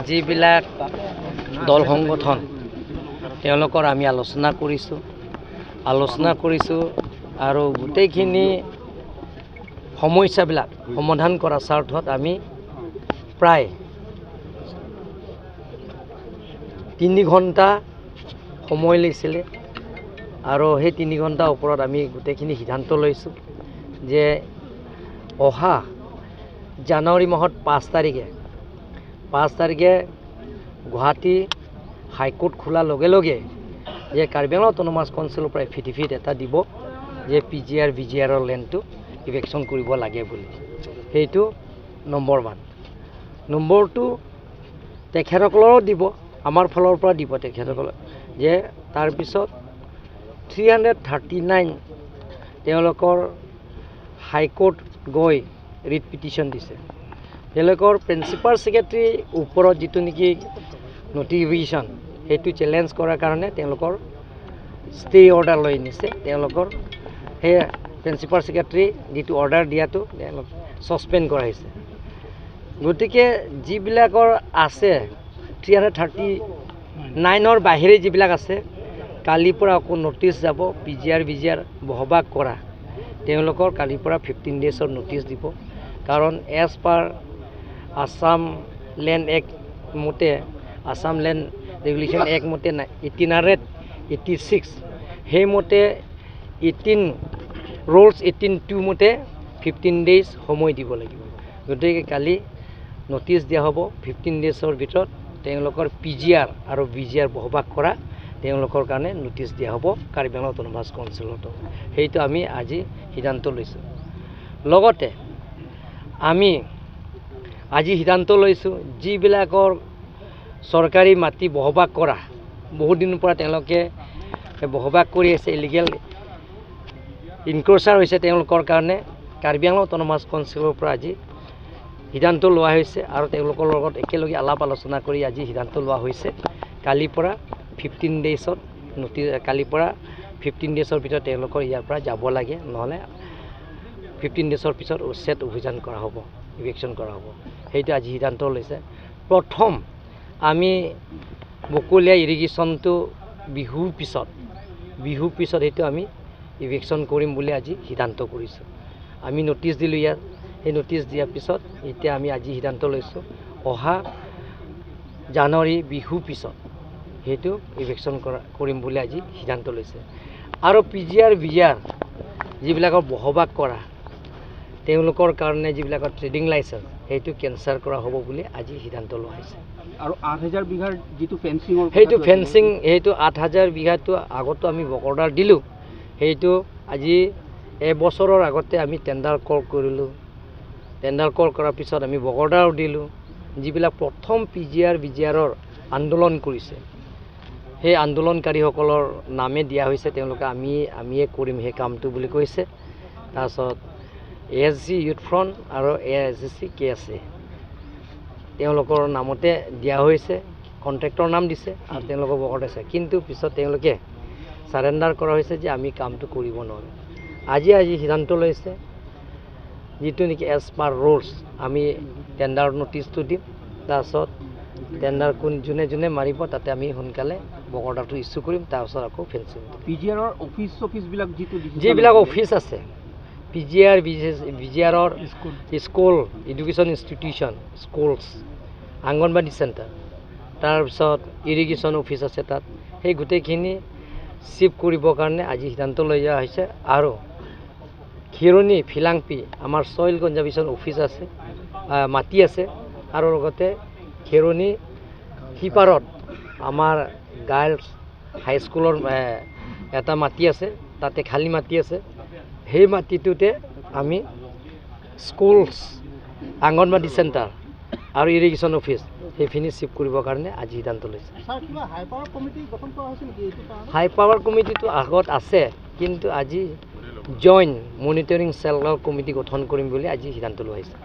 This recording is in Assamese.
যিবিলাক দল সংগঠন তেওঁলোকৰ আমি আলোচনা কৰিছোঁ আৰু গোটেইখিনি সমস্যাবিলাক সমাধান কৰাৰ স্বাৰ্থত আমি প্ৰায় 3 ঘণ্টা সময় লৈছিলে আৰু সেই 3 ঘণ্টাৰ ওপৰত আমি গোটেইখিনি সিদ্ধান্ত লৈছোঁ যে অহা জানুৱাৰী মাহত 5 তাৰিখে গুৱাহাটী হাইকোৰ্ট খোলাৰ লগে লগে যে কাৰ্বি আংলং অটোনমাছ কাউন্সিলৰ পৰা এফিডেভিট এটা দিব যে PGR VGRৰ লেণ্ডটো ইভেকশ্যন কৰিব লাগে বুলি। সেইটো নম্বৰ 1। নম্বৰ 2 তেখেতসকলৰো দিব, আমাৰ ফালৰ পৰা দিব তেখেতসকলক যে তাৰপিছত 339 তেওঁলোকৰ হাইকোৰ্ট গৈ ৰিট পিটিশ্যন দিছে। তেওঁলোকৰ প্ৰিন্সিপাল ছেক্ৰেটাৰী ওপৰত যিটো নেকি নটিফিকেশ্যন সেইটো চেলেঞ্জ কৰাৰ কাৰণে তেওঁলোকৰ ষ্টে অৰ্ডাৰ লৈ নিছে। তেওঁলোকৰ সেই প্ৰিন্সিপাল ছেক্ৰেটাৰী যিটো অৰ্ডাৰ দিয়াটো তেওঁলোক ছাছপেণ্ড কৰা হৈছে। গতিকে যিবিলাকৰ আছে 339ৰ বাহিৰে যিবিলাক আছে কালিৰ পৰা আকৌ নটিছ যাব PGR VGR বহবাস কৰা তেওঁলোকৰ কালিৰ পৰা 15 ডেজৰ নটিছ দিব। কাৰণ as per Assam land act মতে আছাম লেণ্ড ৰেগুলেশ্যন এক্ট মতে 1886 সেইমতে 18 ৰুলছ 18(2) মতে 15 ডেজ সময় দিব লাগিব। গতিকে কালি নটিছ দিয়া হ'ব 15 ডেজৰ ভিতৰত তেওঁলোকৰ PGR আৰু VGR বহবাস কৰা তেওঁলোকৰ কাৰণে নটিছ দিয়া হ'ব কাৰ্বি আংলং অটোনমাছ কাউন্সিলতো। সেইটো আমি আজি সিদ্ধান্ত লৈছোঁ। লগতে আমি আজি সিদ্ধান্ত লৈছোঁ যিবিলাকৰ চৰকাৰী মাটি বহবাস কৰা বহুত দিনৰ পৰা তেওঁলোকে বহবাস কৰি আছে, ইলিগেল ইনক্ৰচাৰ হৈছে তেওঁলোকৰ কাৰণে কাৰ্বি আংলং অটোনমাছ কাউন্সিলৰ পৰা আজি সিদ্ধান্ত লোৱা হৈছে আৰু তেওঁলোকৰ লগত একেলগে আলাপ আলোচনা কৰি আজি সিদ্ধান্ত লোৱা হৈছে কালিৰ পৰা 15 ডেজত কালিৰ পৰা 15 ডেজৰ ভিতৰত তেওঁলোকৰ ইয়াৰ পৰা যাব লাগে, নহ'লে 15 ডেজৰ পিছত উচ্ছেদ অভিযান কৰা হ'ব, ইভেকশ্যন কৰা হ'ব। সেইটো আজি সিদ্ধান্ত লৈছে। প্ৰথম আমি বকলীয়া ইৰিগেশ্যনটো বিহুৰ পিছত সেইটো আমি ইভেকশ্যন কৰিম বুলি আজি সিদ্ধান্ত কৰিছোঁ। আমি নটিছ দিলোঁ ইয়াত, সেই নটিছ দিয়াৰ পিছত এতিয়া আমি আজি সিদ্ধান্ত লৈছোঁ অহা জানুৱাৰী বিহুৰ পিছত সেইটো ইভেকশ্যন কৰিম বুলি আজি সিদ্ধান্ত লৈছে। আৰু PGR VGR যিবিলাকৰ বহবাস কৰা তেওঁলোকৰ কাৰণে যিবিলাকৰ ট্ৰেডিং লাইচেঞ্চ সেইটো কেঞ্চেল কৰা হ'ব বুলি আজি সিদ্ধান্ত লোৱা হৈছে। আৰু 8000 বিঘাৰ যিটো ফেন্সিঙৰ সেইটো 8000 বিঘাটো আগতো আমি অৰ্ডাৰ দিলোঁ। সেইটো আজি এবছৰৰ আগতে আমি টেণ্ডাৰ কল কৰিলোঁ। টেণ্ডাৰ কল কৰাৰ পিছত আমি অৰ্ডাৰো দিলোঁ। যিবিলাক প্ৰথম PGR VGRৰ আন্দোলন কৰিছে সেই আন্দোলনকাৰীসকলৰ নামে দিয়া হৈছে, তেওঁলোকে আমিয়ে কৰিম সেই কামটো বুলি কৈছে। তাৰপিছত ASG ইউথ ফ্ৰণ্ট আৰু ASC KSA তেওঁলোকৰ নামতে দিয়া হৈছে, কণ্ট্ৰেক্টৰ নাম দিছে আৰু তেওঁলোকক অৰ্ডাৰ দিছে। কিন্তু পিছত তেওঁলোকে ছাৰেণ্ডাৰ কৰা হৈছে যে আমি কামটো কৰিব নোৱাৰোঁ। আজি সিদ্ধান্ত লৈছে যিটো নেকি এজ পাৰ ৰুলছ আমি টেণ্ডাৰ নটিছটো দিম। তাৰপিছত টেণ্ডাৰ যোনে মাৰিব তাতে আমি সোনকালে অৰ্ডাৰটো ইছ্যু কৰিম। তাৰপিছত আকৌ ফেন্সিং PGRৰ অফিচবিলাক যিবিলাক অফিচ আছে PGR VGRৰ school education institution schools anganwadi centre তাৰপিছত ইৰিগেশ্যন অফিচ আছে তাত সেই গোটেইখিনি শিফ্ট কৰিবৰ কাৰণে আজি সিদ্ধান্ত লৈ যোৱা হৈছে। আৰু খিৰণি ফিলাংপি আমাৰ ছইল কনজাৰ্ভেশ্যন অফিচ আছে, মাটি আছে আৰু লগতে খিৰণি সিপাৰত আমাৰ গাৰ্লছ হাইস্কুলৰ এটা মাটি আছে, তাতে খালী মাটি আছে। সেই মাটিটোতে আমি স্কুলছ অংগনবাদী চেণ্টাৰ আৰু ইৰিগেশ্যন অফিচ সেইখিনি শিফ্ট কৰিবৰ কাৰণে আজি সিদ্ধান্ত লৈছে। হাই পাৱাৰ কমিটিটো আগত আছে, কিন্তু আজি জইণ্ট মনিটৰিং চেলৰ কমিটি গঠন কৰিম বুলি আজি সিদ্ধান্ত লোৱা হৈছে।